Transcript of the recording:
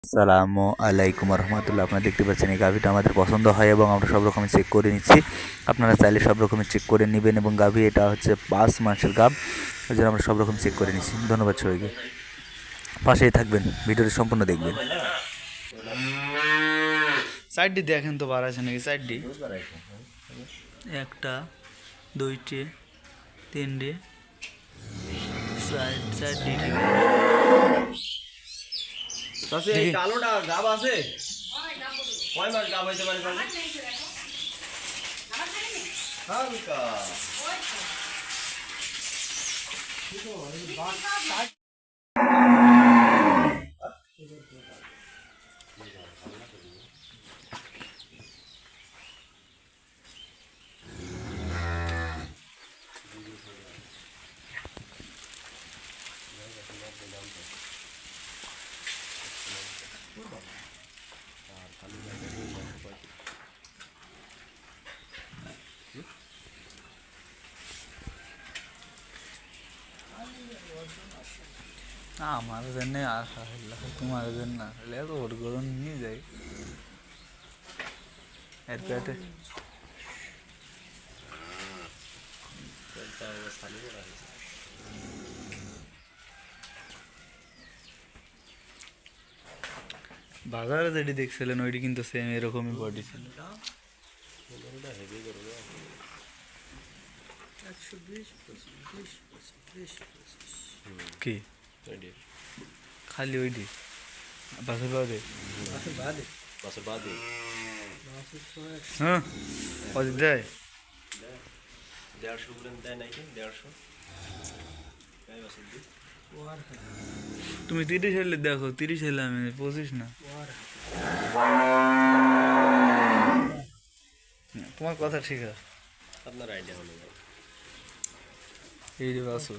আসসালামু আলাইকুম রহমতুল্লাহ। আপনারা দেখতে পাচ্ছেন এই গাভিটা আমাদের পছন্দ হয় এবং আমরা সব রকমের চেক করে নিচ্ছি। আপনারা চাইলে সব রকমের চেক করে নেবেন এবং গাভি এটা হচ্ছে 5 মাসের গাভ, ওই জন্য আমরা সব রকম চেক করে নিচ্ছি। ধন্যবাদ সবাইকে, পাশেই থাকবেন, ভিডিওটি সম্পূর্ণ দেখবেন। সাইডটি দেখেন তো বার আছে নাকি সাইডটি, একটা দুইটি তিনটি সাইড সাইডটি ঠিক আছে। এই কালোটা গাব আছে, কয় মাস গাব হইতে পারে হালকা আমার জন্য আসা তোমার জন্য আসলে এত ওর গরম নিয়ে যাই এর পেটে বাজারে যেটি দেখছিলেন ওইটি কিন্তু সেম এরকমই বডি ছিল। কি খালি ওইটি বাসের বাদে হ্যাঁ কত দেয়? 150 বলেন দেয় নাকি 150? তুমি 30 হলে দেখো, 30 হলে আমি 25 না। তোমার কথা ঠিক আছে, আপনার আইডিয়া হলো এই রে বাসু